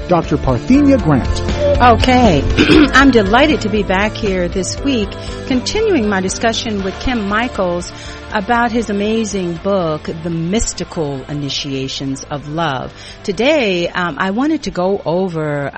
Dr. Parthenia Grant. Okay, I'm delighted to be back here this week, continuing my discussion with Kim Michaels about his amazing book, The Mystical Initiations of Love. Today, I wanted to go over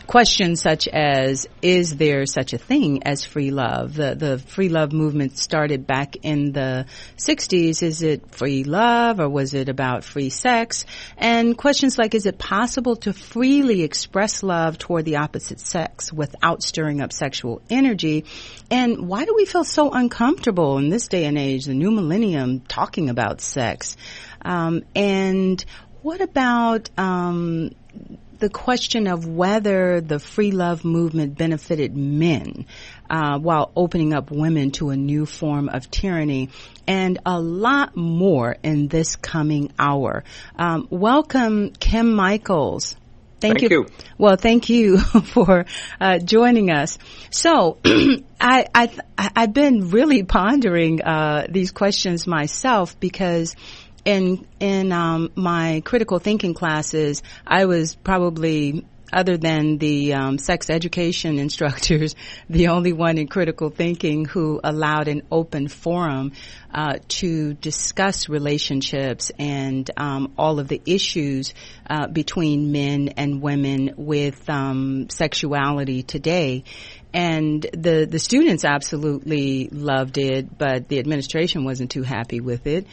questions such as, is there such a thing as free love? The free love movement started back in the 60s. Is it free love, or was it about free sex? And questions like, is it possible to freely express love toward the opposite sex without stirring up sexual energy? And why do we feel so uncomfortable in this day and age, the new millennium, talking about sex? And what about the question of whether the free love movement benefited men while opening up women to a new form of tyranny, and a lot more in this coming hour. Welcome, Kim Michaels. Thank you. Well, thank you for joining us. So, I've been really pondering these questions myself, because in my critical thinking classes, I was probably, other than the sex education instructors, the only one in critical thinking who allowed an open forum to discuss relationships and all of the issues between men and women with sexuality today. And the students absolutely loved it, but the administration wasn't too happy with it.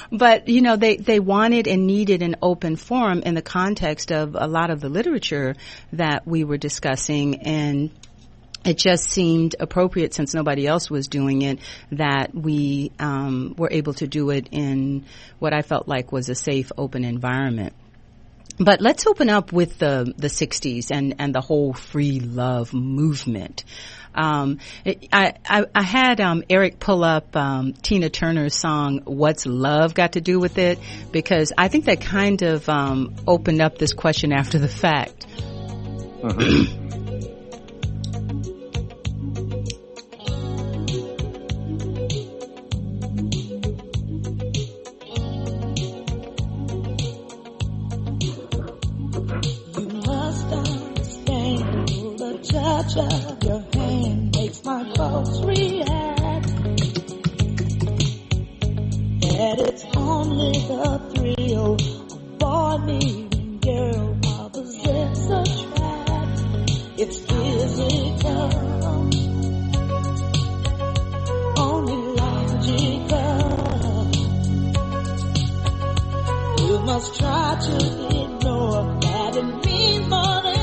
But, you know, they wanted and needed an open forum in the context of a lot of the literature that we were discussing, and it just seemed appropriate, since nobody else was doing it, that we were able to do it in what I felt like was a safe, open environment. But let's open up with the 60s and the whole free love movement. I had Eric pull up Tina Turner's song, What's Love Got to Do with It? Because I think that kind of opened up this question after the fact. Uh-huh. Touch of your hand makes my pulse react. And it's only the thrill of boy meeting girl opposites attract. It's physical, only logical. You must try to ignore that it means more than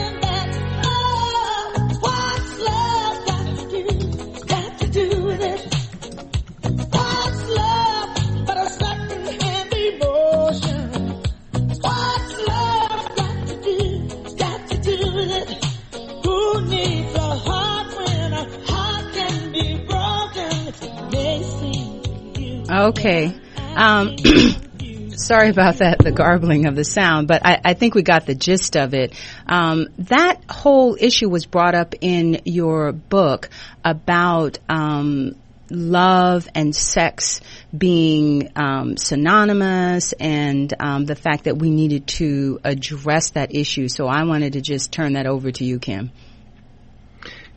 Okay. Sorry about that, the garbling of the sound, but I think we got the gist of it. That whole issue was brought up in your book about love and sex being synonymous, and the fact that we needed to address that issue. So I wanted to just turn that over to you, Kim.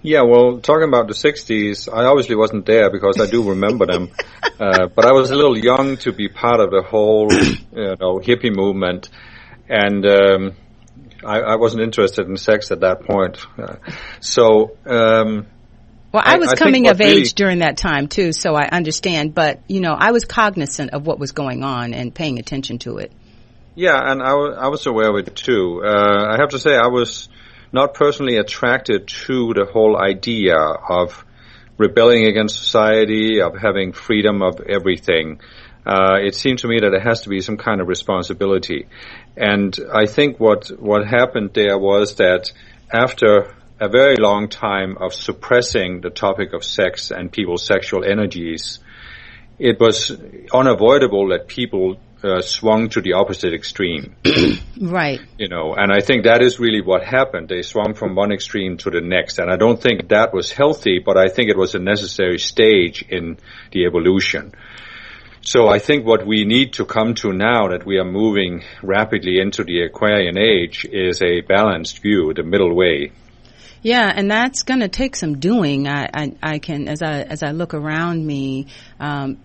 Yeah, well, talking about the 60s, I obviously wasn't there because I do remember them. But I was a little young to be part of the whole, hippie movement. And I wasn't interested in sex at that point. Well, I was coming of age during that time, too, so I understand. But, I was cognizant of what was going on and paying attention to it. Yeah, and I was aware of it, too. I have to say I was not personally attracted to the whole idea of rebelling against society, of having freedom of everything. It seemed to me that there has to be some kind of responsibility. And I think what happened there was that after a very long time of suppressing the topic of sex and people's sexual energies, it was unavoidable that people swung to the opposite extreme. Right. And I think that is really what happened. They swung from one extreme to the next. And I don't think that was healthy, but I think it was a necessary stage in the evolution. So I think what we need to come to now that we are moving rapidly into the Aquarian age is a balanced view, the middle way. Yeah, and that's going to take some doing. I can, as I look around me,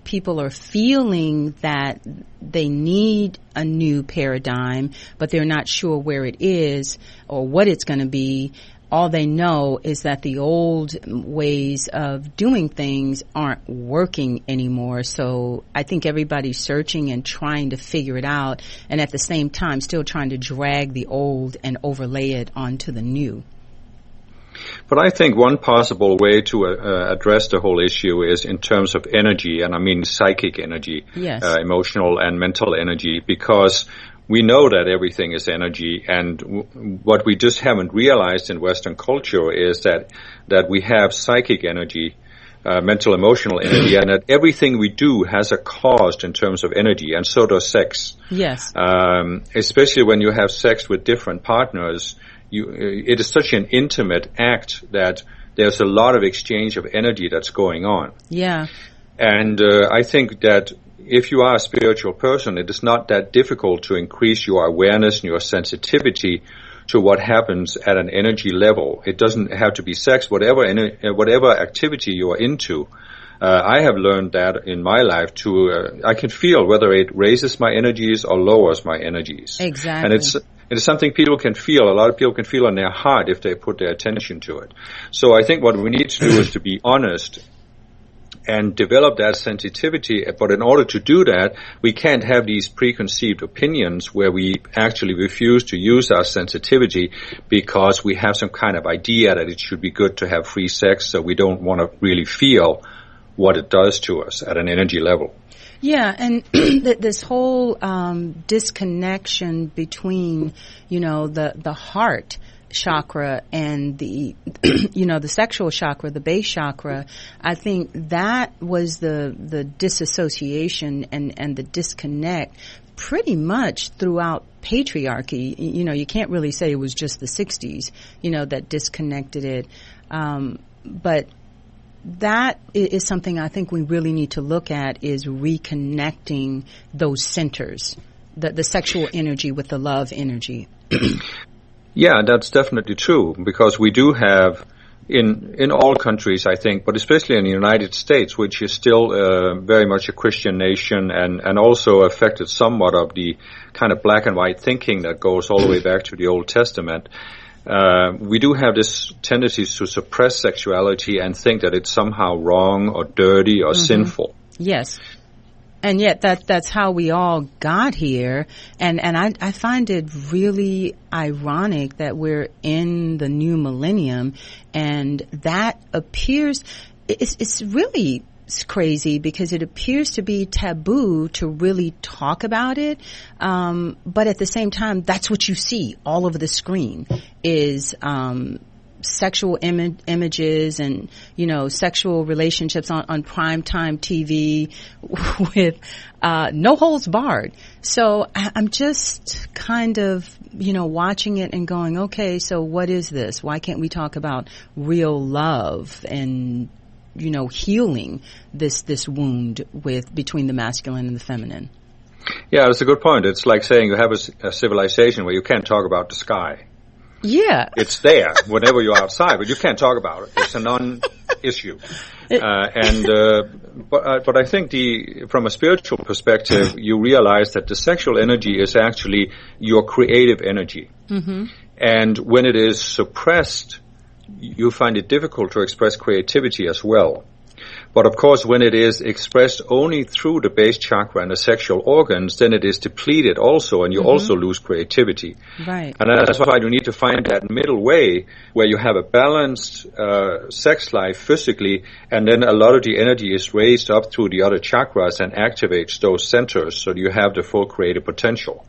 people are feeling that they need a new paradigm, but they're not sure where it is or what it's going to be. All they know is that the old ways of doing things aren't working anymore. So I think everybody's searching and trying to figure it out, and at the same time still trying to drag the old and overlay it onto the new. But I think one possible way to address the whole issue is in terms of energy, and I mean psychic energy, yes. Emotional and mental energy, because we know that everything is energy, and what we just haven't realized in Western culture is that we have psychic energy, mental, emotional energy, and that everything we do has a cost in terms of energy, and so does sex. Yes. Especially when you have sex with different partners, it is such an intimate act that there's a lot of exchange of energy that's going on. Yeah. And I think that if you are a spiritual person, it is not that difficult to increase your awareness and your sensitivity to what happens at an energy level. It doesn't have to be sex, whatever activity you are into. I have learned that in my life I can feel whether it raises my energies or lowers my energies. Exactly. And it's something people can feel. A lot of people can feel in their heart if they put their attention to it. So I think what we need to do is to be honest and develop that sensitivity. But in order to do that, we can't have these preconceived opinions where we actually refuse to use our sensitivity because we have some kind of idea that it should be good to have free sex, so we don't want to really feel what it does to us at an energy level. Yeah, and this whole disconnection between, the heart chakra and the the sexual chakra, the base chakra, I think that was the disassociation and the disconnect pretty much throughout patriarchy. You can't really say it was just the 60s, that disconnected it. But that is something I think we really need to look at, is reconnecting those centers, the sexual energy with the love energy. Yeah, that's definitely true, because we do have in all countries, I think, but especially in the United States, which is still very much a Christian nation and also affected somewhat of the kind of black and white thinking that goes all the way back to the Old Testament. We do have this tendency to suppress sexuality and think that it's somehow wrong or dirty or sinful. Yes. And yet that's how we all got here. And I find it really ironic that we're in the new millennium, and that appears, it's really crazy because it appears to be taboo to really talk about it. But at the same time, that's what you see all over the screen is, sexual images and, sexual relationships on primetime TV with, no holds barred. So I'm just kind of, watching it and going, okay, so what is this? Why can't we talk about real love and, healing this wound between the masculine and the feminine? Yeah, that's a good point. It's like saying you have a civilization where you can't talk about the sky. Yeah. It's there whenever you're outside, but you can't talk about it. It's a non-issue. But I think from a spiritual perspective, you realize that the sexual energy is actually your creative energy. Mm-hmm. And when it is suppressed, you find it difficult to express creativity as well. But of course, when it is expressed only through the base chakra and the sexual organs, then it is depleted also, and you also lose creativity. Right. And that's why you need to find that middle way where you have a balanced sex life physically, and then a lot of the energy is raised up through the other chakras and activates those centers so that you have the full creative potential.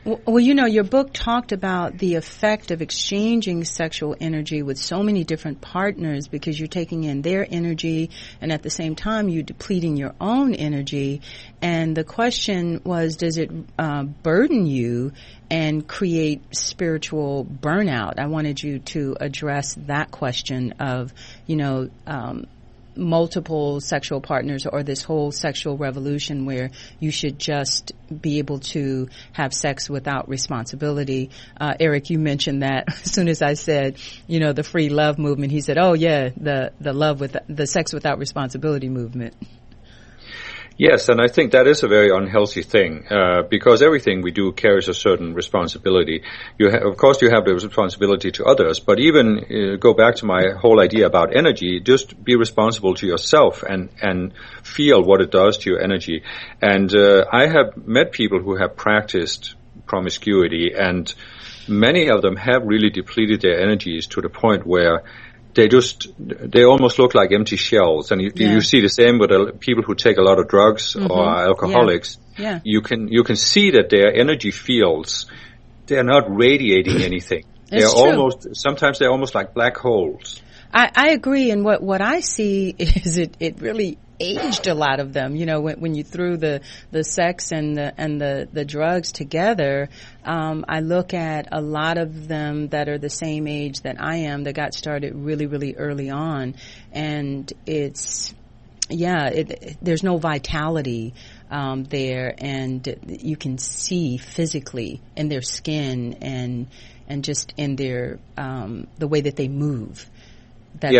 Well, your book talked about the effect of exchanging sexual energy with so many different partners, because you're taking in their energy and at the same time you're depleting your own energy. And the question was, does it burden you and create spiritual burnout? I wanted you to address that question of, multiple sexual partners or this whole sexual revolution where you should just be able to have sex without responsibility. Eric, you mentioned that as soon as I said, the free love movement, he said, oh yeah, the sex without responsibility movement. Yes, and I think that is a very unhealthy thing, because everything we do carries a certain responsibility. Of course, you have the responsibility to others, but even go back to my whole idea about energy, just be responsible to yourself and feel what it does to your energy. And I have met people who have practiced promiscuity, and many of them have really depleted their energies to the point where they almost look like empty shells. And you see the same with people who take a lot of drugs or are alcoholics. Yeah. You can see that their energy fields, they're not radiating anything. Sometimes they're almost like black holes. I agree, and what I see is it really aged a lot of them. When you threw the sex and the drugs together, I look at a lot of them that are the same age that I am, that got started really, really early on, and there's no vitality there, and you can see physically in their skin and just in their the way that they move that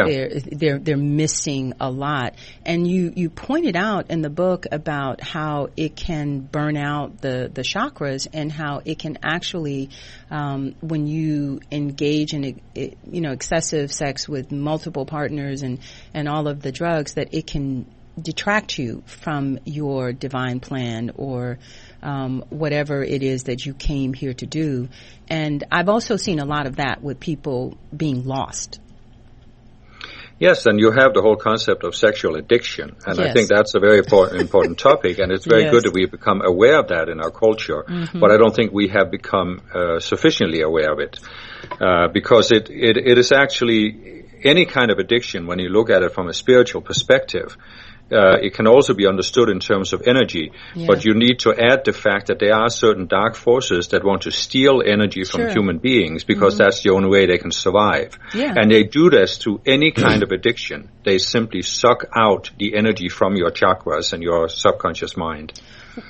they're missing a lot. And you pointed out in the book about how it can burn out the chakras, and how it can actually when you engage in excessive sex with multiple partners and all of the drugs, that it can detract you from your divine plan or whatever it is that you came here to do. And I've also seen a lot of that with people being lost. Yes, and you have the whole concept of sexual addiction, and Yes. I think that's a very important topic, and it's very good that we've become aware of that in our culture, but I don't think we have become sufficiently aware of it, because it is actually any kind of addiction, when you look at it from a spiritual perspective. It can also be understood in terms of energy, but you need to add the fact that there are certain dark forces that want to steal energy from human beings, because that's the only way they can survive. Yeah. And they do this to any kind of addiction. They simply suck out the energy from your chakras and your subconscious mind.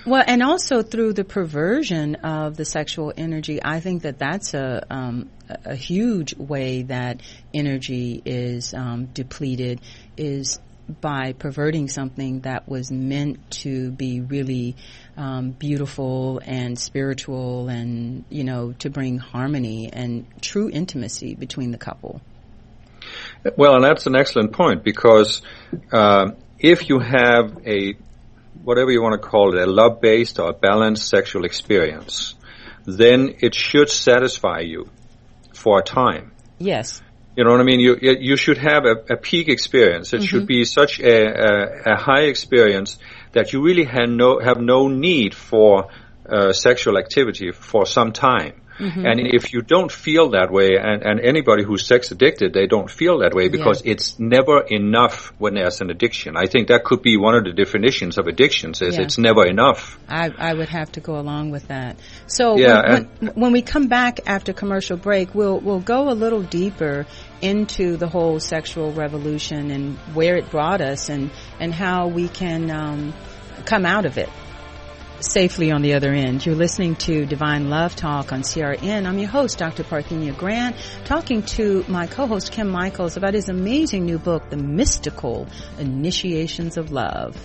Well, and also through the perversion of the sexual energy, I think that's a huge way that energy is depleted, is by perverting something that was meant to be really beautiful and spiritual, and to bring harmony and true intimacy between the couple. Well, and that's an excellent point, because if you have whatever you want to call it, a love-based or a balanced sexual experience, then it should satisfy you for a time. Yes. You know what I mean? You should have a peak experience. It should be such a high experience that you really have no need for sexual activity for some time. And if you don't feel that way, and anybody who's sex addicted, they don't feel that way, because it's never enough when there's an addiction. I think that could be one of the definitions of addictions, is it's never enough. I would have to go along with that. So when we come back after commercial break, we'll go a little deeper into the whole sexual revolution and where it brought us, and how we can come out of it safely on the other end. You're listening to Divine Love Talk on CRN. I'm your host, Dr. Parthenia Grant, talking to my co-host, Kim Michaels, about his amazing new book, The Mystical Initiations of Love.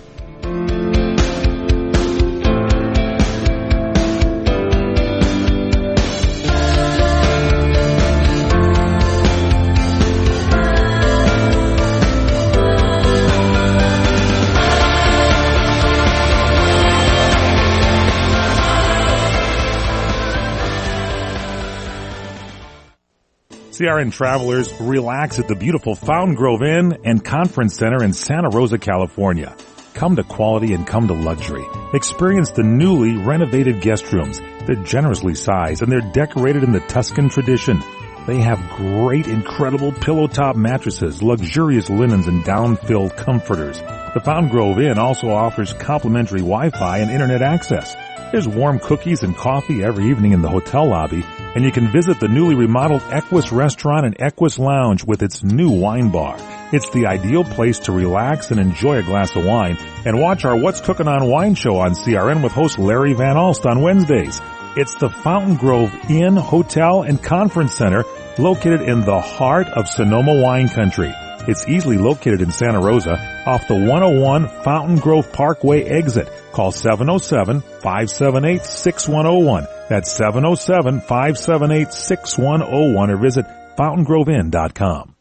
CRN travelers, relax at the beautiful Fountain Grove Inn and Conference Center in Santa Rosa, California. Come to quality and come to luxury. Experience the newly renovated guest rooms. They're generously sized and they're decorated in the Tuscan tradition. They have great, incredible pillow-top mattresses, luxurious linens, and down-filled comforters. The Fountain Grove Inn also offers complimentary Wi-Fi and internet access. There's warm cookies and coffee every evening in the hotel lobby, And you can visit the newly remodeled Equus Restaurant and Equus Lounge with its new wine bar. It's the ideal place to relax and enjoy a glass of wine and watch our What's Cooking on Wine show on CRN with host Larry Van Alst on Wednesdays. It's the Fountain Grove Inn, Hotel, and Conference Center located in the heart of Sonoma wine country. It's easily located in Santa Rosa off the 101 Fountain Grove Parkway exit. Call 707-578-6101. That's 707-578-6101 or visit fountaingroveinn.com.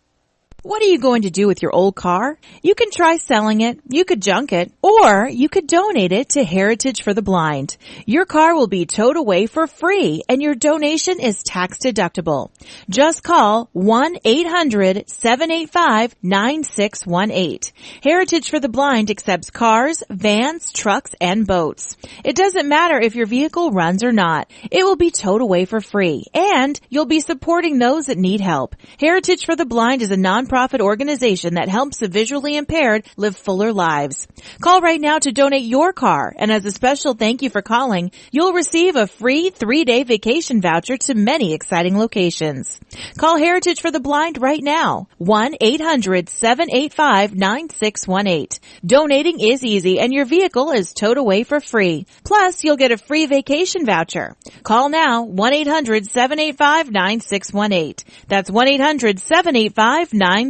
What are you going to do with your old car? You can try selling it, you could junk it, or you could donate it to Heritage for the Blind. Your car will be towed away for free, and your donation is tax deductible. Just call 1-800-785-9618. Heritage for the Blind accepts cars, vans, trucks, and boats. It doesn't matter if your vehicle runs or not. It will be towed away for free, and you'll be supporting those that need help. Heritage for the Blind is a nonprofit organization that helps the visually impaired live fuller lives. Call right now to donate your car, and as a special thank you for calling, you'll receive a free 3-day vacation voucher to many exciting locations. Call Heritage for the Blind right now, 1-800-785-9618. Donating is easy, and your vehicle is towed away for free. Plus, you'll get a free vacation voucher. Call now, 1-800-785-9618. That's 1-800-785-9618.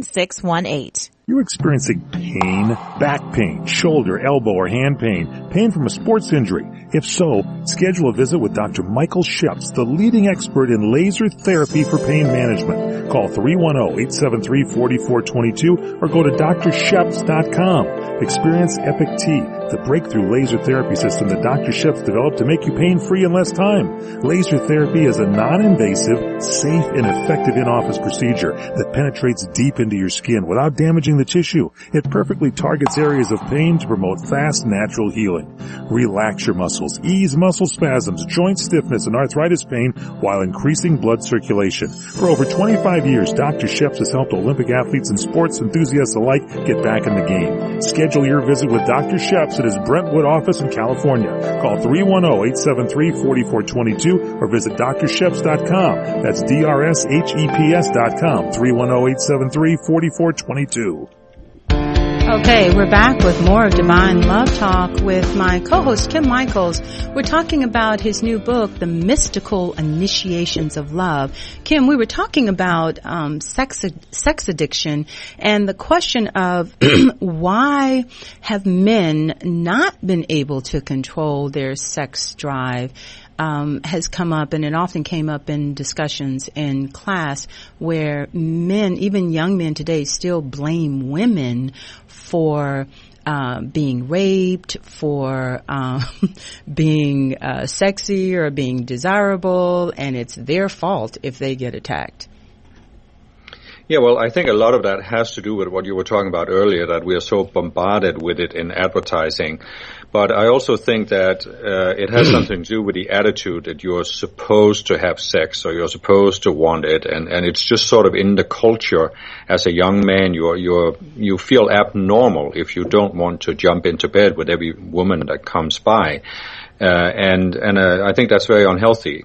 You're experiencing pain, back pain, shoulder, elbow, or hand pain, pain from a sports injury. If so, schedule a visit with Dr. Michael Sheps, the leading expert in laser therapy for pain management. Call 310-873-4422 or go to drsheps.com. Experience Epic T, the breakthrough laser therapy system that Dr. Sheps developed to make you pain-free in less time. Laser therapy is a non-invasive, safe, and effective in-office procedure that penetrates deep into your skin without damaging the tissue. It perfectly targets areas of pain to promote fast, natural healing. Relax your muscles, ease muscle spasms, joint stiffness, and arthritis pain while increasing blood circulation. For over 25 years, Dr. Sheps has helped Olympic athletes and sports enthusiasts alike get back in the game. Schedule your visit with Dr. Sheps at his Brentwood office in California. Call 310-873-4422 or visit drsheps.com. That's DRSHEPS.com, 310-873-4422. Okay, we're back with more of Divine Love Talk with my co-host, Kim Michaels. We're talking about his new book, The Mystical Initiations of Love. Kim, we were talking about sex addiction and the question of why have men not been able to control their sex drive has come up, and it often came up in discussions in class where men, even young men today, still blame women for being raped, for being sexy or being desirable, and it's their fault if they get attacked. Yeah, well, I think a lot of that has to do with what you were talking about earlier, that we are so bombarded with it in advertising. But I also think that it has something to do with the attitude that you're supposed to have sex or you're supposed to want it, and it's just sort of in the culture. As a young man, you feel abnormal if you don't want to jump into bed with every woman that comes by, and I think that's very unhealthy.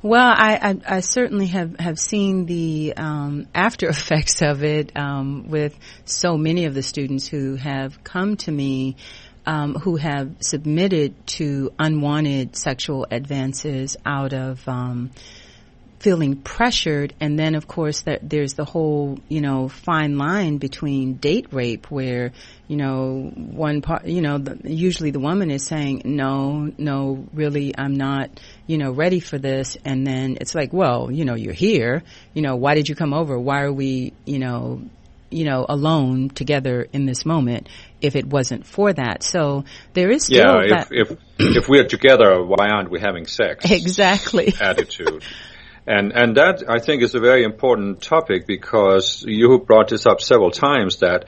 Well, I certainly have seen the after effects of it with so many of the students who have come to me who have submitted to unwanted sexual advances out of feeling pressured. And then, of course, there's the whole, fine line between date rape where, one part, usually the woman is saying, no, really, I'm not, ready for this. And then it's like, well, you're here, why did you come over? Why are we, alone together in this moment if it wasn't for that? So there is still that. If we're together, why aren't we having sex? Exactly. Attitude. And that, I think, is a very important topic because you brought this up several times that,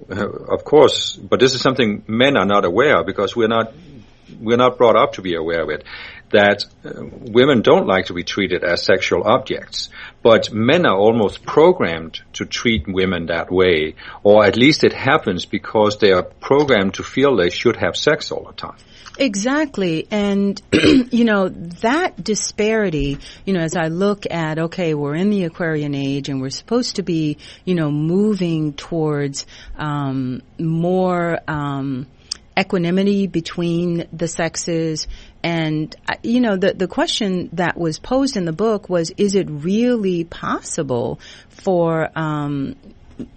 of course, but this is something men are not aware of because we're not brought up to be aware of it. that women don't like to be treated as sexual objects, but men are almost programmed to treat women that way, or at least it happens because they are programmed to feel they should have sex all the time. Exactly. And, that disparity, as I look at, okay, we're in the Aquarian age and we're supposed to be, moving towards more equanimity between the sexes. And, the question that was posed in the book was, is it really possible for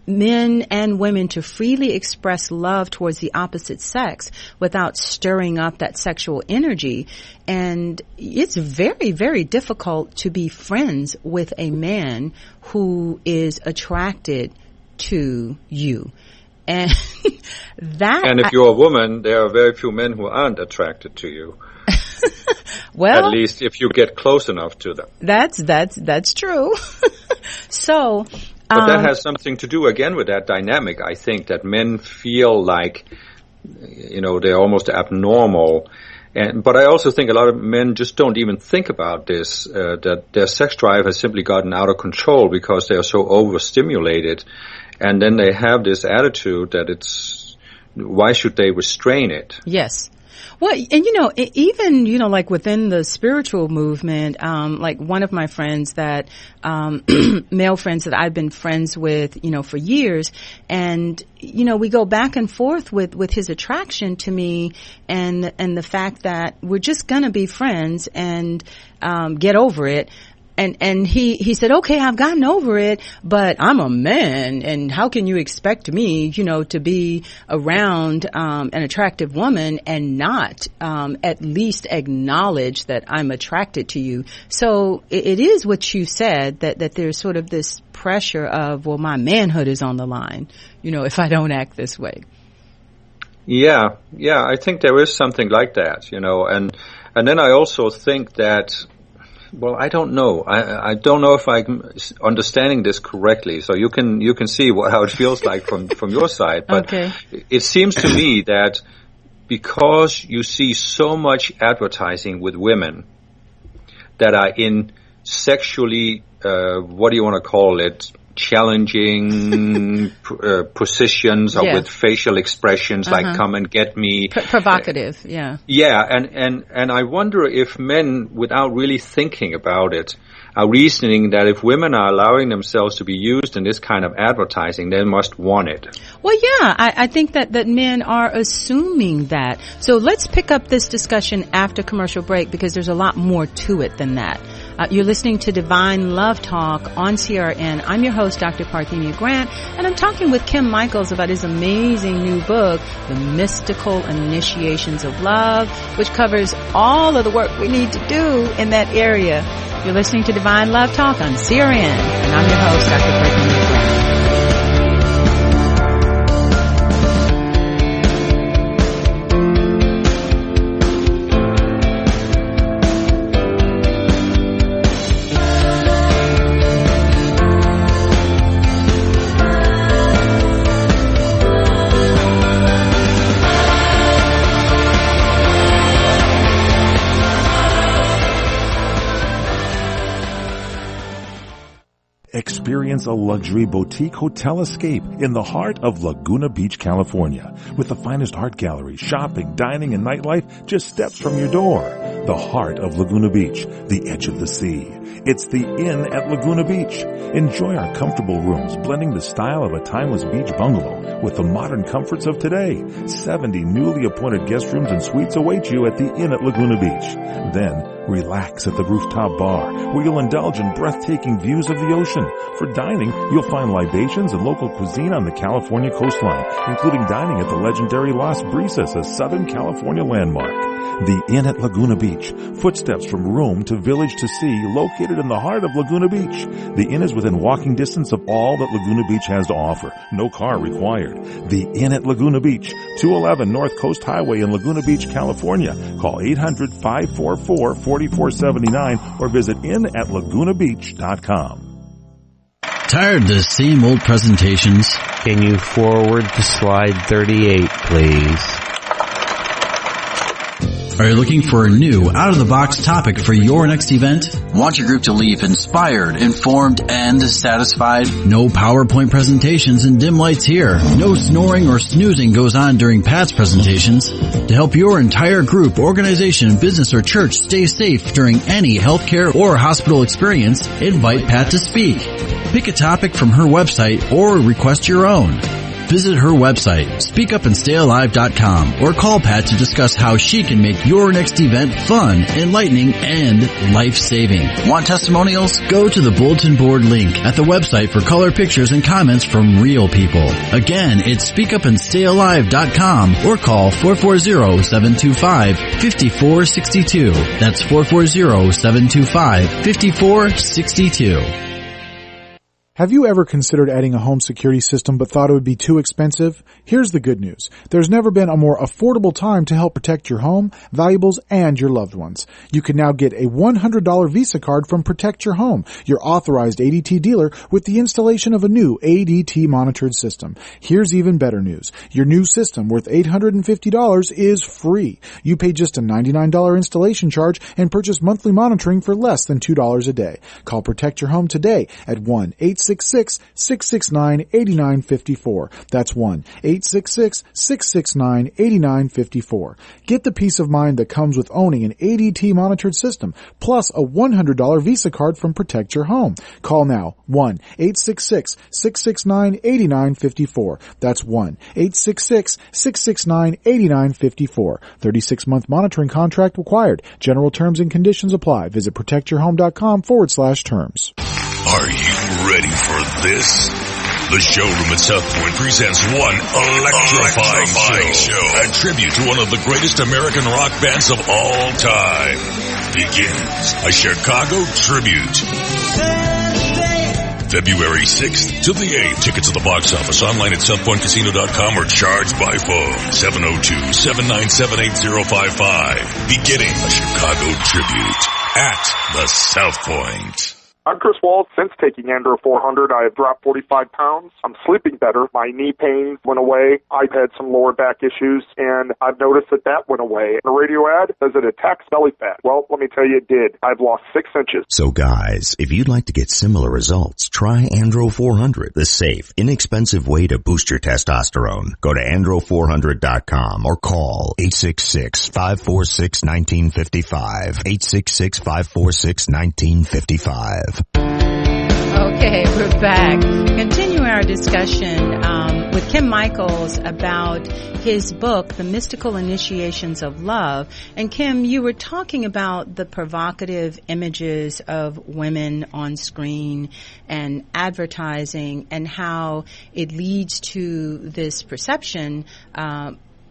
men and women to freely express love towards the opposite sex without stirring up that sexual energy? And it's very, very difficult to be friends with a man who is attracted to you. And and if you're a woman, there are very few men who aren't attracted to you. Well, at least if you get close enough to them. That's true. So, but that has something to do again with that dynamic. I think that men feel like, they're almost abnormal. But I also think a lot of men just don't even think about this, that their sex drive has simply gotten out of control because they are so overstimulated. And then they have this attitude that why should they restrain it? Yes. Well, and even, like within the spiritual movement, like one of my friends that, male friends that I've been friends with, for years, and, we go back and forth with his attraction to me and the fact that we're just gonna be friends and, get over it. And he said, okay, I've gotten over it, but I'm a man, and how can you expect me, to be around, an attractive woman and not, at least acknowledge that I'm attracted to you? So it is what you said, that there's sort of this pressure of, well, my manhood is on the line, if I don't act this way. Yeah, I think there is something like that, and then I also think that, well, I don't know. I don't know if I'm understanding this correctly. So you can see how it feels like from your side. But okay. It seems to me that because you see so much advertising with women that are in sexually, what do you want to call it, challenging positions, or with facial expressions like "come and get me," provocative, yeah. Yeah, and I wonder if men, without really thinking about it, are reasoning that if women are allowing themselves to be used in this kind of advertising, they must want it. Well, yeah, I think that men are assuming that. So let's pick up this discussion after commercial break, because there's a lot more to it than that. You're listening to Divine Love Talk on CRN. I'm your host, Dr. Parthenia Grant, and I'm talking with Kim Michaels about his amazing new book, The Mystical Initiations of Love, which covers all of the work we need to do in that area. You're listening to Divine Love Talk on CRN, and I'm your host, Dr. Parthenia Grant. Experience a luxury boutique hotel escape in the heart of Laguna Beach, California, with the finest art galleries, shopping, dining, and nightlife just steps from your door. The heart of Laguna Beach, the edge of the sea. It's the Inn at Laguna Beach. Enjoy our comfortable rooms, blending the style of a timeless beach bungalow with the modern comforts of today. 70 newly appointed guest rooms and suites await you at the Inn at Laguna Beach. Then, relax at the rooftop bar, where you'll indulge in breathtaking views of the ocean. For dining, you'll find libations and local cuisine on the California coastline, including dining at the legendary Las Brisas, a Southern California landmark. The Inn at Laguna Beach, footsteps from room to village to sea, located in the heart of Laguna Beach. The Inn is within walking distance of all that Laguna Beach has to offer. No car required. The Inn at Laguna Beach, 211 North Coast Highway in Laguna Beach, California. Call 800-544-4479 or visit innatlagunabeach.com. Tired of the same old presentations? Can you forward to slide 38, please? Are you looking for a new, out-of-the-box topic for your next event? Want your group to leave inspired, informed, and satisfied? No PowerPoint presentations and dim lights here. No snoring or snoozing goes on during Pat's presentations. To help your entire group, organization, business, or church stay safe during any healthcare or hospital experience, invite Pat to speak. Pick a topic from her website or request your own. Visit her website, speakupandstayalive.com, or call Pat to discuss how she can make your next event fun, enlightening, and life-saving. Want testimonials? Go to the bulletin board link at the website for color pictures and comments from real people. Again, it's speakupandstayalive.com or call 440-725-5462. That's 440-725-5462. Have you ever considered adding a home security system but thought it would be too expensive? Here's the good news. There's never been a more affordable time to help protect your home, valuables, and your loved ones. You can now get a $100 Visa card from Protect Your Home, your authorized ADT dealer, with the installation of a new ADT monitored system. Here's even better news. Your new system, worth $850, is free. You pay just a $99 installation charge and purchase monthly monitoring for less than $2 a day. Call Protect Your Home today at 1-866-669-8954. That's 1-866-669-8954. Get the peace of mind that comes with owning an ADT monitored system, plus a $100 Visa card from Protect Your Home. Call now, 1-866-669-8954. That's 1-866-669-8954. 36-month monitoring contract required. General terms and conditions apply. Visit protectyourhome.com/terms. Are you ready for this? The showroom at South Point presents one electrifying show, a tribute to one of the greatest American rock bands of all time. Begins a Chicago tribute. February 6th to the 8th. Tickets at the box office, online at southpointcasino.com, or charged by phone. 702-797-8055. Beginning a Chicago tribute at the South Point. I'm Chris Wald. Since taking Andro 400, I have dropped 45 pounds. I'm sleeping better. My knee pain went away. I've had some lower back issues, and I've noticed that went away. The radio ad says it attacks belly fat. Well, let me tell you, it did. I've lost 6 inches. So guys, if you'd like to get similar results, try Andro 400, the safe, inexpensive way to boost your testosterone. Go to andro400.com or call 866-546-1955. 866-546-1955. Okay, we're back. Continue our discussion with Kim Michaels about his book, The Mystical Initiations of Love. And Kim, you were talking about the provocative images of women on screen and advertising and how it leads to this perception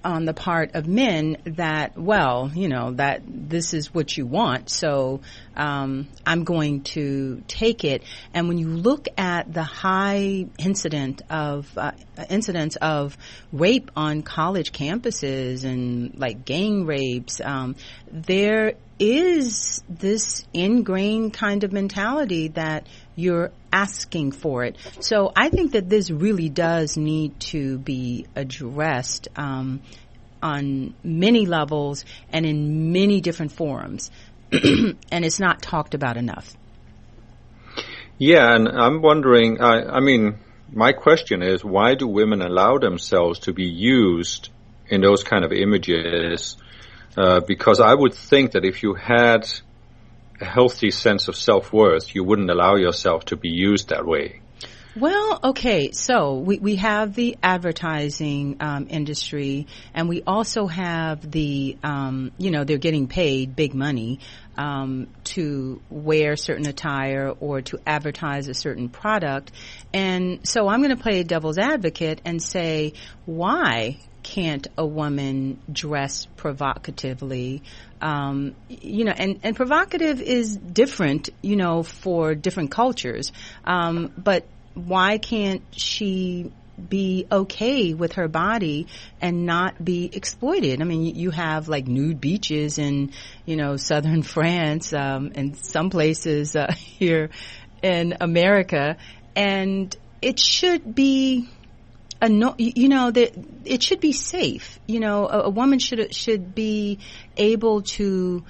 on the part of men that, well, you know, that this is what you want, so I'm going to take it. And when you look at the high incidence of rape on college campuses and like gang rapes, there is this ingrained kind of mentality that you're asking for it. So I think that this really does need to be addressed on many levels and in many different forums. And it's not talked about enough. Yeah, and I'm wondering, I mean, my question is, why do women allow themselves to be used in those kind of images? Because I would think that if you had a healthy sense of self-worth, you wouldn't allow yourself to be used that way. Well, okay, so we have the advertising industry, and we also have the, they're getting paid big money to wear certain attire or to advertise a certain product. And so I'm going to play devil's advocate and say, why can't a woman dress provocatively? And provocative is different, for different cultures. But why can't she be okay with her body and not be exploited? I mean, you have like nude beaches in, southern France, and some places here in America, and it should be it should be safe. A woman should be able to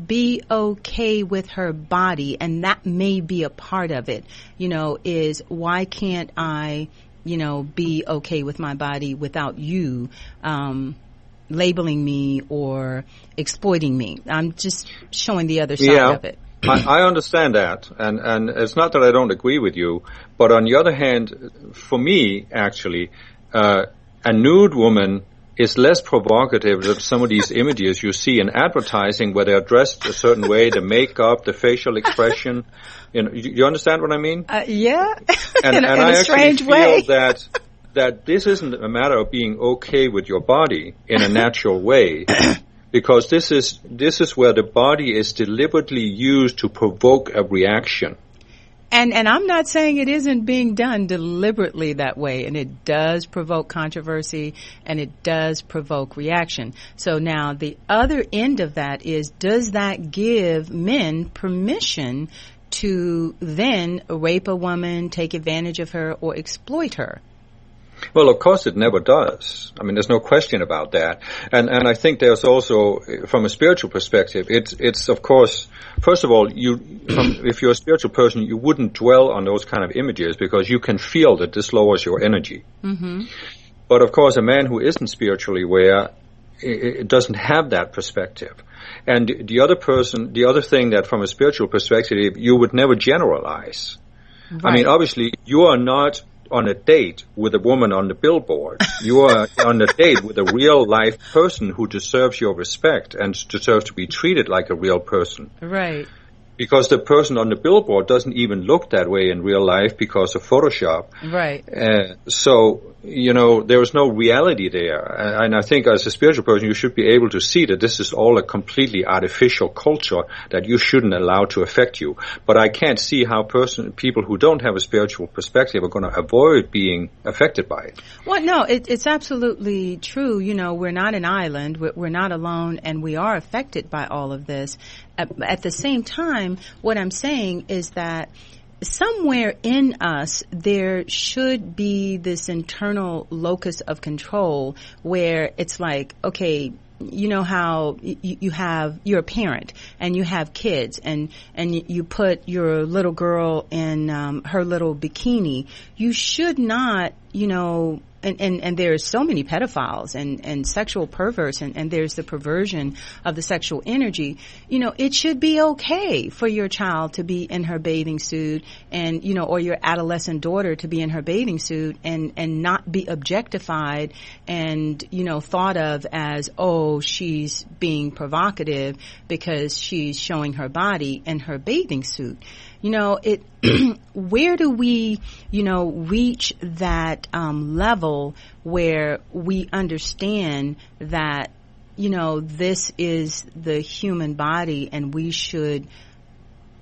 be okay with her body, and that may be a part of it. Is why can't I, be okay with my body without you labeling me or exploiting me? I'm just showing the other side of it. I understand that, and it's not that I don't agree with you, but on the other hand, for me, actually, a nude woman is less provocative than some of these images you see in advertising where they're dressed a certain way, the makeup, the facial expression. You understand what I mean? Yeah, and in I a strange actually way. feel that this isn't a matter of being okay with your body in a natural way. Because this is where the body is deliberately used to provoke a reaction. And I'm not saying it isn't being done deliberately that way, and it does provoke controversy, and it does provoke reaction. So now the other end of that is, does that give men permission to then rape a woman, take advantage of her, or exploit her? Well, of course it never does. I mean, there's no question about that. And I think there's also, from a spiritual perspective, it's of course, first of all, if you're a spiritual person, you wouldn't dwell on those kind of images because you can feel that this lowers your energy. Mm-hmm. But of course, a man who isn't spiritually aware, it doesn't have that perspective. And the other thing that from a spiritual perspective, you would never generalize. Right. I mean, obviously, you are not on a date with a woman on the billboard. You are on a date with a real life person who deserves your respect and deserves to be treated like a real person. Right. Because the person on the billboard doesn't even look that way in real life because of Photoshop. Right. So, there is no reality there. And I think as a spiritual person, you should be able to see that this is all a completely artificial culture that you shouldn't allow to affect you. But I can't see how people who don't have a spiritual perspective are going to avoid being affected by it. Well, no, it's absolutely true. We're not an island. We're not alone, and we are affected by all of this. At the same time, what I'm saying is that somewhere in us there should be this internal locus of control where it's like, okay, you know how you're a parent and you have kids and you put your little girl in her little bikini. You should not, and there's so many pedophiles and sexual perverts and there's the perversion of the sexual energy. It should be okay for your child to be in her bathing suit and, or your adolescent daughter to be in her bathing suit and not be objectified and, thought of as, oh, she's being provocative because she's showing her body in her bathing suit. Where do we, reach that level where we understand that, this is the human body and we should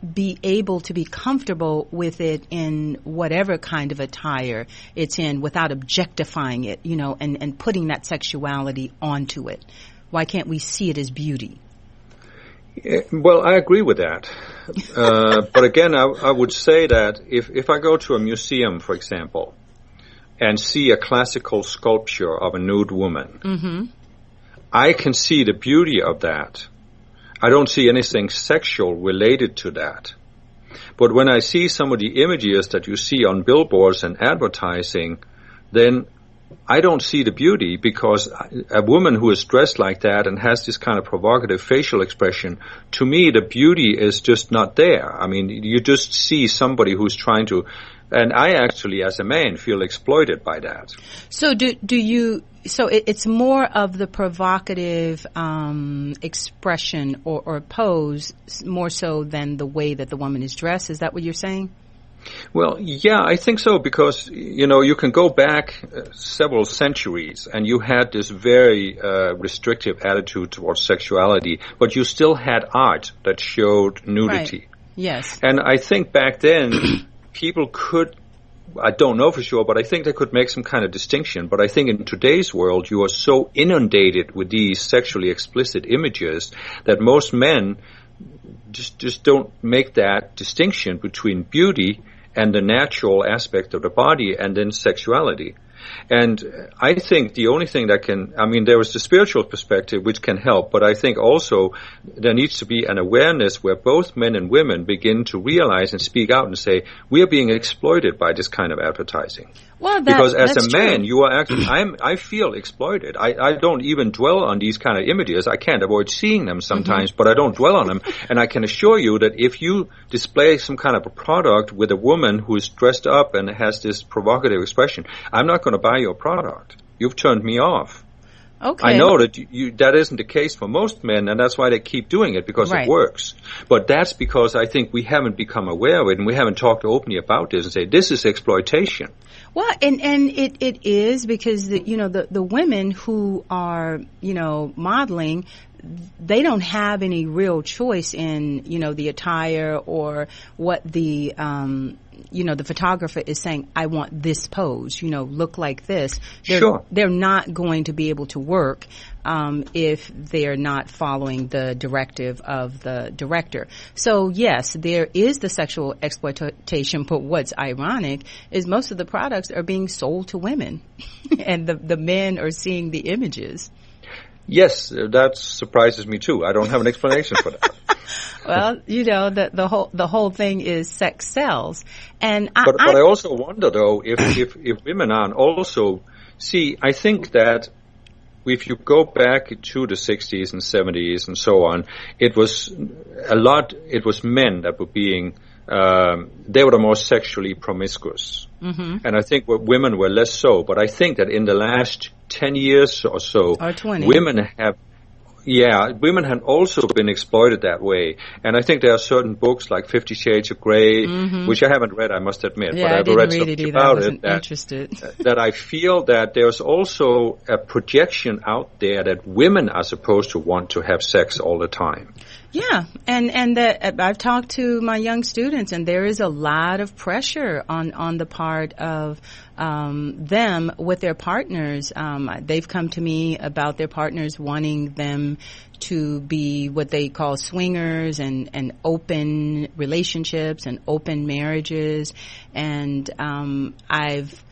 be able to be comfortable with it in whatever kind of attire it's in without objectifying it, and putting that sexuality onto it? Why can't we see it as beauty? Well, I agree with that. But again, I would say that if I go to a museum, for example, and see a classical sculpture of a nude woman, mm-hmm. I can see the beauty of that. I don't see anything sexual related to that. But when I see some of the images that you see on billboards and advertising, then I don't see the beauty, because a woman who is dressed like that and has this kind of provocative facial expression, to me, the beauty is just not there. I mean, you just see somebody who's trying to, and I actually, as a man, feel exploited by that. So it's more of the provocative expression or pose, more so than the way that the woman is dressed. Is that what you're saying? Well, yeah, I think so, because, you can go back several centuries and you had this very restrictive attitude towards sexuality, but you still had art that showed nudity. Right. Yes. And I think back then people could, I don't know for sure, but I think they could make some kind of distinction. But I think in today's world you are so inundated with these sexually explicit images that most men just don't make that distinction between beauty and the natural aspect of the body, and then sexuality. And I think the only thing that there is the spiritual perspective which can help, but I think also there needs to be an awareness where both men and women begin to realize and speak out and say, we are being exploited by this kind of advertising. Well, because as that's a man, true. you are actually, I feel exploited. I don't even dwell on these kind of images. I can't avoid seeing them sometimes, but I don't dwell on them. And I can assure you that if you display some kind of a product with a woman who is dressed up and has this provocative expression, I'm not going to buy your product. You've turned me off. Okay. I know that that isn't the case for most men, and that's why they keep doing it, because Right. it works. But that's because I think we haven't become aware of it, and we haven't talked openly about this and say, this is exploitation. Well, and it is, because the women who are, modeling, they don't have any real choice in, the attire or what the photographer is saying, I want this pose, look like this. Sure. They're not going to be able to work if they're not following the directive of the director. So yes, there is the sexual exploitation, but what's ironic is most of the products are being sold to women and the men are seeing the images. Yes, that surprises me too. I don't have an explanation for that. Well, the whole thing is sex sells, and but I also wonder though if women aren't also I think that if you go back to the 60s and 70s and so on, it was men that were being they were the more sexually promiscuous. Mm-hmm. And I think women were less so. But I think that in the last 10 years or so, or 20. women have also been exploited that way. And I think there are certain books like 50 Shades of Grey, mm-hmm. which I haven't read, I must admit, yeah, but I've read something about it. That I feel that there's also a projection out there that women are supposed to want to have sex all the time. Yeah, and that I've talked to my young students, and there is a lot of pressure on the part of them with their partners. They've come to me about their partners wanting them to be what they call swingers and open relationships and open marriages, and I've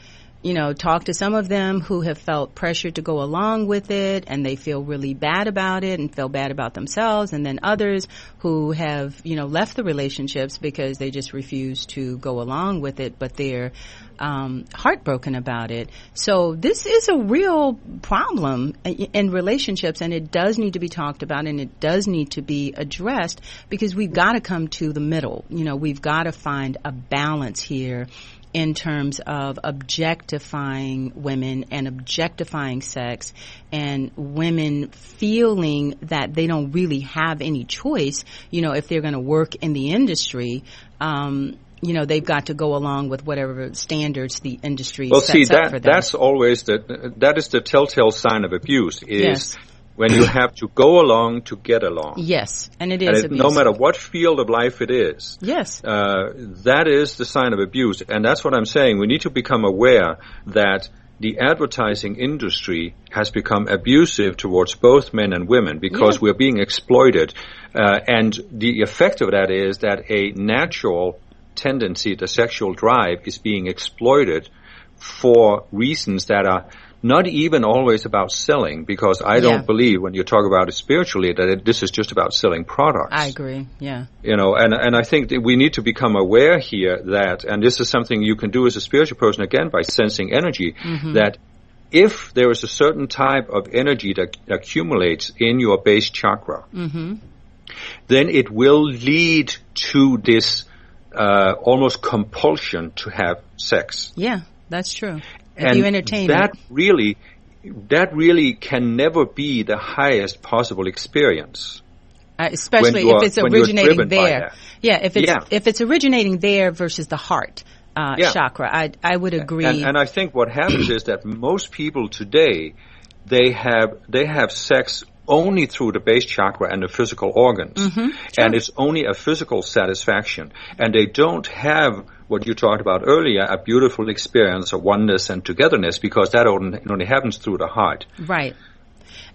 talk to some of them who have felt pressured to go along with it, and they feel really bad about it and feel bad about themselves. And then others who have, left the relationships because they just refuse to go along with it, but they're heartbroken about it. So this is a real problem in relationships, and it does need to be talked about, and it does need to be addressed, because we've got to come to the middle. We've got to find a balance here in terms of objectifying women and objectifying sex, and women feeling that they don't really have any choice, if they're going to work in the industry. They've got to go along with whatever standards the industry sets up for them. That's always that is the telltale sign of abuse, is yes. when you have to go along to get along. Yes, and it is abusive. No matter what field of life it is. Yes. That is the sign of abuse. And that's what I'm saying. We need to become aware that the advertising industry has become abusive towards both men and women, because we're being exploited. And the effect of that is that a natural tendency, the sexual drive, is being exploited for reasons that are not even always about selling, because I don't believe when you talk about it spiritually that this is just about selling products. I agree, yeah. And I think that we need to become aware here that, and this is something you can do as a spiritual person, again, by sensing energy, mm-hmm. that if there is a certain type of energy that accumulates in your base chakra, mm-hmm. then it will lead to this almost compulsion to have sex. Yeah, that's true. And you entertain that really can never be the highest possible experience. Especially if it's originating there. Yeah, if it's originating there versus the heart chakra, I would agree. And I think what happens is that most people today, they have sex only through the base chakra and the physical organs. Mm-hmm, sure. And it's only a physical satisfaction. And they don't have what you talked about earlier, a beautiful experience of oneness and togetherness, because that only happens through the heart. Right.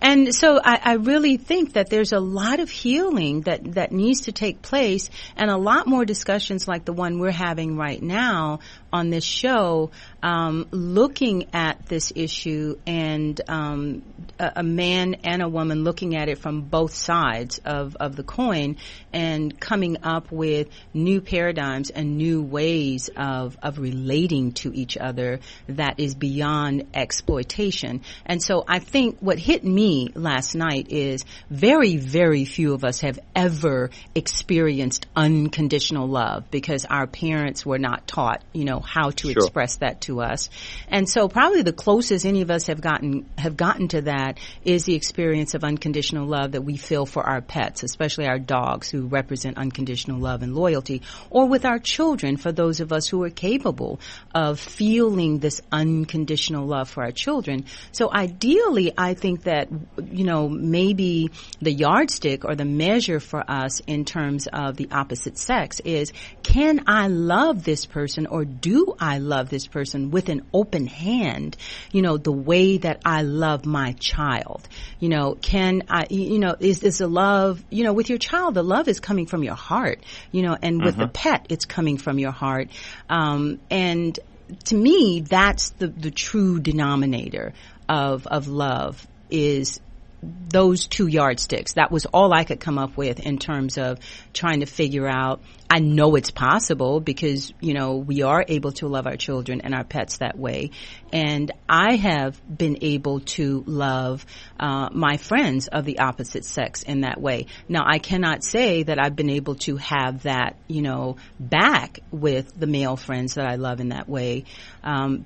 And so I really think that there's a lot of healing that needs to take place, and a lot more discussions like the one we're having right now on this show, looking at this issue, and a man and a woman looking at it from both sides of the coin, and coming up with new paradigms and new ways of relating to each other that is beyond exploitation. And so I think what hit me last night is very, very few of us have ever experienced unconditional love, because our parents were not taught, how to express that to us. And so probably the closest any of us have gotten to that is the experience of unconditional love that we feel for our pets, especially our dogs, who represent unconditional love and loyalty, or with our children, for those of us who are capable of feeling this unconditional love for our children. So ideally, I think that, maybe the yardstick or the measure for us in terms of the opposite sex is, can I love this person, or do I love this person with an open hand, the way that I love my child? Can I, is the love, with your child, the love is coming from your heart, and with the pet, it's coming from your heart. And to me, that's the true denominator of love, is those two yardsticks. That was all I could come up with in terms of trying to figure out. I know it's possible because, we are able to love our children and our pets that way. And I have been able to love my friends of the opposite sex in that way. Now, I cannot say that I've been able to have that, back with the male friends that I love in that way,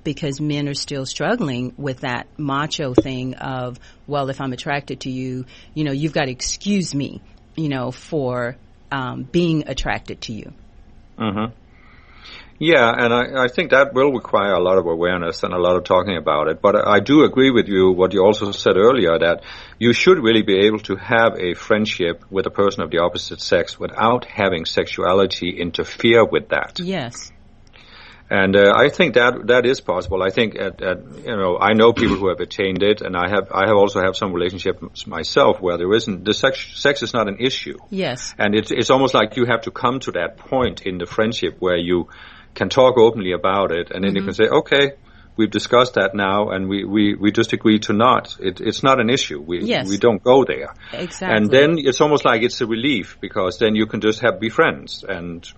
because men are still struggling with that macho thing of, well, if I'm attracted to you, you've got to excuse me, for being attracted to you. Mm-hmm. Yeah, and I think that will require a lot of awareness and a lot of talking about it. But I do agree with you, what you also said earlier, that you should really be able to have a friendship with a person of the opposite sex without having sexuality interfere with that. Yes. And I think that is possible. I think I know people who have attained it, and I have also have some relationships myself where there isn't the sex is not an issue. Yes. And it's almost like you have to come to that point in the friendship where you can talk openly about it, and then you can say, okay, we've discussed that now, and we just agree to not. It's not an issue. We don't go there. Exactly. And then it's almost like it's a relief, because then you can just be friends. And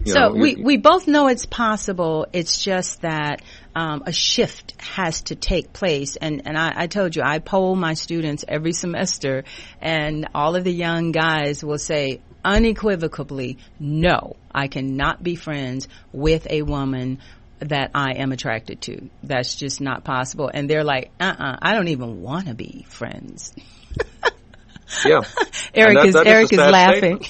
we both know it's possible. It's just that a shift has to take place. And I told you, I poll my students every semester, and all of the young guys will say unequivocally, no, I cannot be friends with a woman that I am attracted to. That's just not possible. And they're like, I don't even want to be friends. Yeah. Eric is laughing.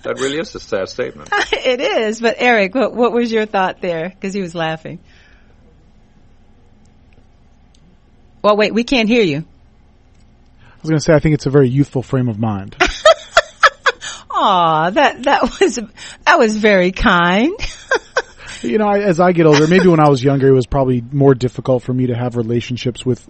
That really is a sad statement. It is. But Eric, what was your thought there? Because he was laughing. Well, wait, we can't hear you. I was going to say, I think it's a very youthful frame of mind. Aw, that was very kind. As I get older, maybe when I was younger, it was probably more difficult for me to have relationships with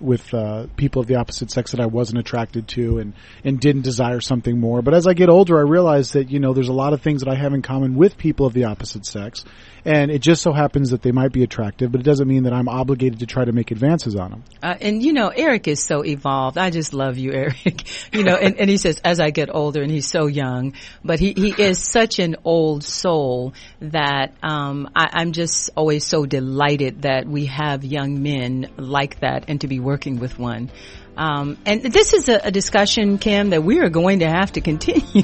people of the opposite sex that I wasn't attracted to and didn't desire something more. But as I get older, I realize that, there's a lot of things that I have in common with people of the opposite sex. And it just so happens that they might be attractive, but it doesn't mean that I'm obligated to try to make advances on them. And Eric is so evolved. I just love you, Eric. And he says, as I get older, and he's so young, but he is such an old soul that I'm just always so delighted that we have young men like that and to be working with one. And this is a discussion, Kim, that we are going to have to continue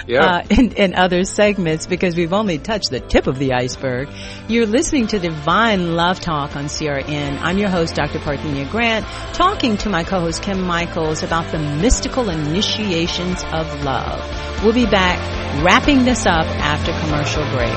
in other segments, because we've only touched the tip of the iceberg. You're listening to Divine Love Talk on CRN. I'm your host, Dr. Parthenia Grant, talking to my co-host, Kim Michaels, about the mystical initiations of love. We'll be back wrapping this up after commercial break.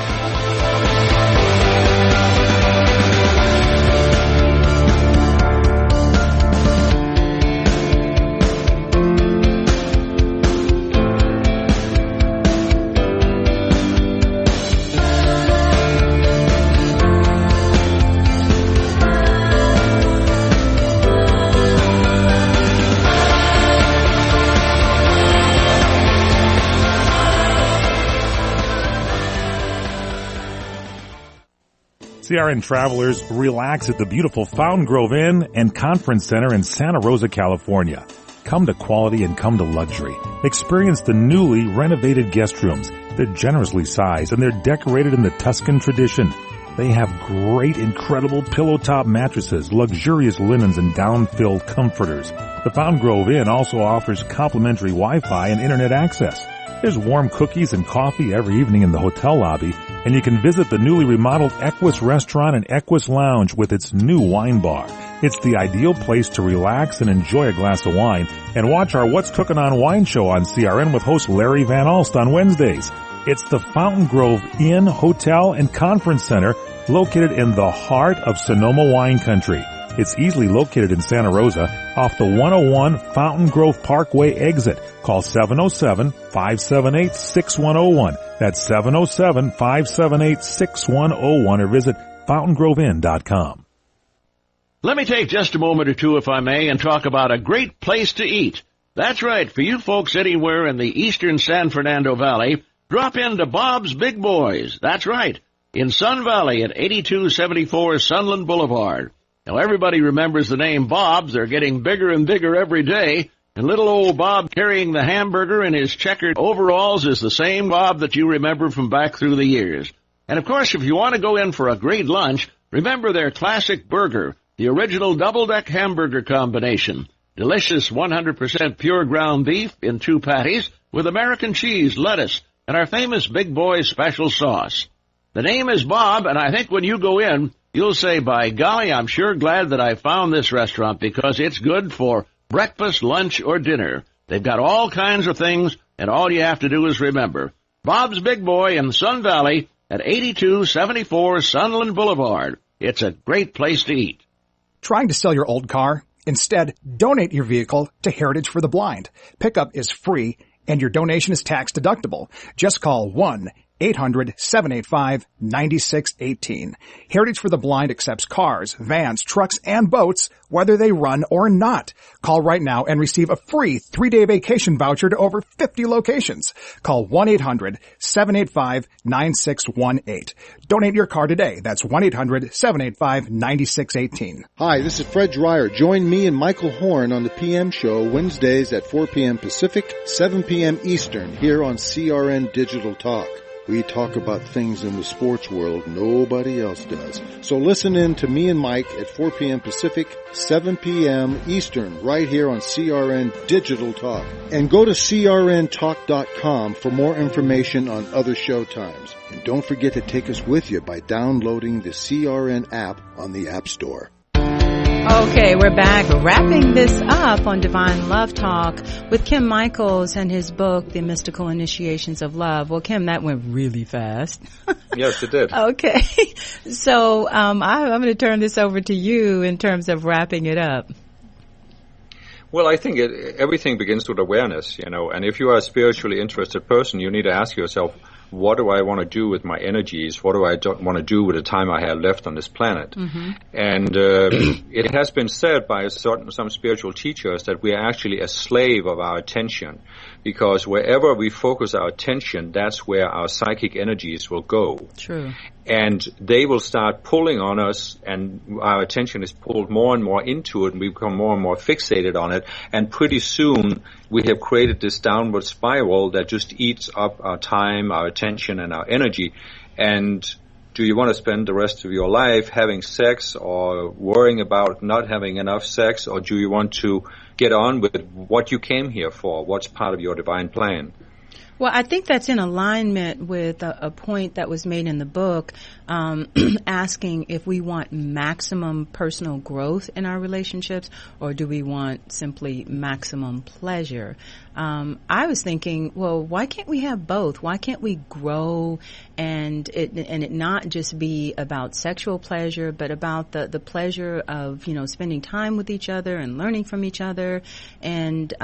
CRN travelers, relax at the beautiful Fountain Grove Inn and Conference Center in Santa Rosa, California. Come to quality and come to luxury. Experience the newly renovated guest rooms. They're generously sized and they're decorated in the Tuscan tradition. They have great, incredible pillow-top mattresses, luxurious linens, and down-filled comforters. The Fountain Grove Inn also offers complimentary Wi-Fi and internet access. There's warm cookies and coffee every evening in the hotel lobby, and you can visit the newly remodeled Equus Restaurant and Equus Lounge with its new wine bar. It's the ideal place to relax and enjoy a glass of wine and watch our What's Cooking on Wine show on CRN with host Larry Van Alst on Wednesdays. It's the Fountain Grove Inn, Hotel, and Conference Center located in the heart of Sonoma wine country. It's easily located in Santa Rosa off the 101 Fountain Grove Parkway exit. Call 707-578-6101. That's 707-578-6101 or visit fountaingroveinn.com. Let me take just a moment or two, if I may, and talk about a great place to eat. That's right. For you folks anywhere in the eastern San Fernando Valley, drop into Bob's Big Boys. That's right. In Sun Valley at 8274 Sunland Boulevard. Now, everybody remembers the name Bob's. They're getting bigger and bigger every day. And little old Bob carrying the hamburger in his checkered overalls is the same Bob that you remember from back through the years. And, of course, if you want to go in for a great lunch, remember their classic burger, the original double-deck hamburger combination. Delicious 100% pure ground beef in 2 patties with American cheese, lettuce, and our famous Big Boy special sauce. The name is Bob, and I think when you go in, you'll say, by golly, I'm sure glad that I found this restaurant because it's good for breakfast, lunch, or dinner. They've got all kinds of things, and all you have to do is remember. Bob's Big Boy in Sun Valley at 8274 Sunland Boulevard. It's a great place to eat. Trying to sell your old car? Instead, donate your vehicle to Heritage for the Blind. Pickup is free, and your donation is tax deductible. Just call 1-800-785-9618. Heritage for the Blind accepts cars, vans, trucks, and boats, whether they run or not. Call right now and receive a free 3-day vacation voucher to over 50 locations. Call 1-800-785-9618. Donate your car today. That's 1-800-785-9618. Hi, this is Fred Dreyer. Join me and Michael Horn on the PM show Wednesdays at 4 p.m. Pacific, 7 p.m. Eastern, here on CRN Digital Talk. We talk about things in the sports world nobody else does. So listen in to me and Mike at 4 p.m. Pacific, 7 p.m. Eastern, right here on CRN Digital Talk. And go to crntalk.com for more information on other show times. And don't forget to take us with you by downloading the CRN app on the App Store. Okay, we're back. We're wrapping this up on Divine Love Talk with Kim Michaels and his book, The Mystical Initiations of Love. Well, Kim, that went really fast. Yes, it did. Okay. So I'm going to turn this over to you in terms of wrapping it up. Well, I think everything begins with awareness, and if you are a spiritually interested person, you need to ask yourself, what do I want to do with my energies? What do I want to do with the time I have left on this planet? Mm-hmm. And it has been said by some spiritual teachers that we are actually a slave of our attention, because wherever we focus our attention, that's where our psychic energies will go. True. And they will start pulling on us, and our attention is pulled more and more into it, and we become more and more fixated on it. And pretty soon, we have created this downward spiral that just eats up our time, our attention, and our energy. And do you want to spend the rest of your life having sex or worrying about not having enough sex, or do you want to get on with what you came here for? What's part of your divine plan? Well, I think that's in alignment with a point that was made in the book, asking if we want maximum personal growth in our relationships, or do we want simply maximum pleasure? I was thinking, well, why can't we have both? Why can't we grow and it not just be about sexual pleasure, but about the pleasure of, spending time with each other and learning from each other and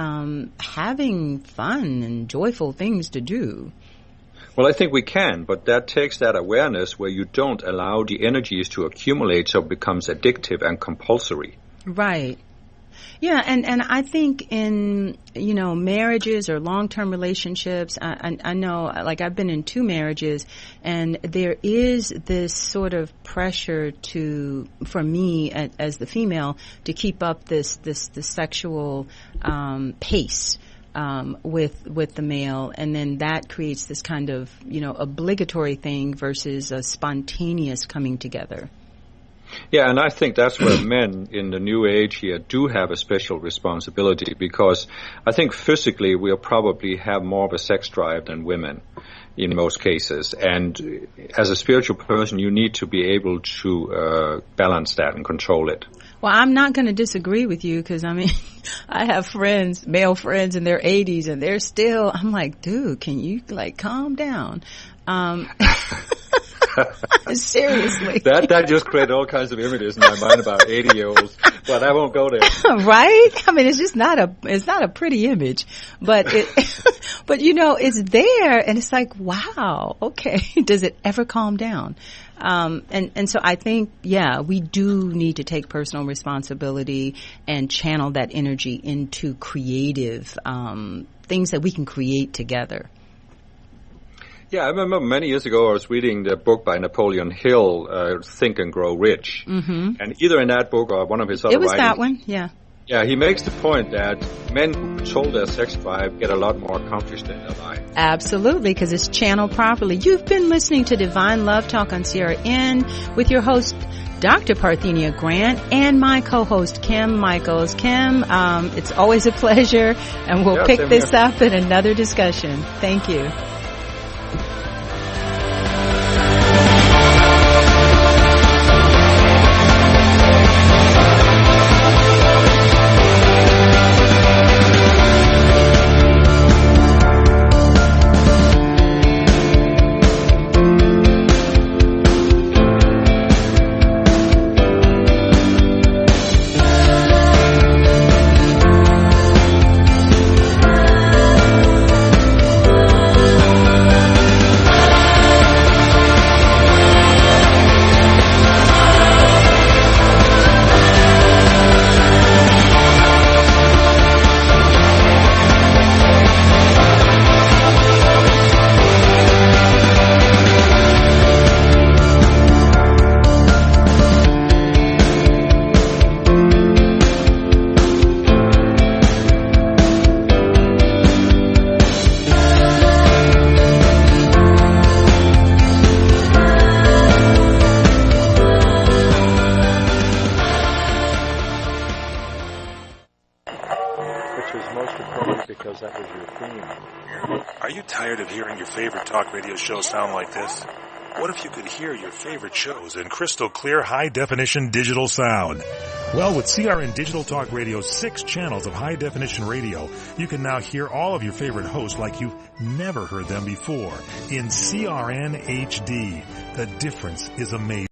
having fun and joyful things to do? Well, I think we can, but that takes that awareness where you don't allow the energies to accumulate so it becomes addictive and compulsory. Right. Yeah, and I think in, marriages or long-term relationships, I know, like I've been in 2 marriages, and there is this sort of pressure for me as the female to keep up this sexual pace with the male, and then that creates this kind of, obligatory thing versus a spontaneous coming together. Yeah, and I think that's where men in the new age here do have a special responsibility, because I think physically we'll probably have more of a sex drive than women in most cases. And as a spiritual person, you need to be able to balance that and control it. Well, I'm not going to disagree with you, because, I have friends, male friends in their 80s, and they're still, I'm like, dude, can you, calm down? Seriously. That just created all kinds of images in my mind about 80-year-olds, but I won't go there. Right? It's just not a pretty image, but it's there, and it's like, wow, okay, does it ever calm down? And so I think, we do need to take personal responsibility and channel that energy into creative, things that we can create together. Yeah, I remember many years ago I was reading the book by Napoleon Hill, Think and Grow Rich. Mm-hmm. And either in that book or one of his other writings. It was that one, yeah. Yeah, he makes the point that men who control their sex drive get a lot more accomplished in their life. Absolutely, because it's channeled properly. You've been listening to Divine Love Talk on CRN with your host, Dr. Parthenia Grant, and my co-host, Kim Michaels. Kim, it's always a pleasure, and we'll pick this up in another discussion. Thank you. Shows sound like this? What if you could hear your favorite shows in crystal clear, high-definition digital sound? Well, with CRN Digital Talk Radio's 6 channels of high-definition radio, you can now hear all of your favorite hosts like you've never heard them before in CRN HD. The difference is amazing.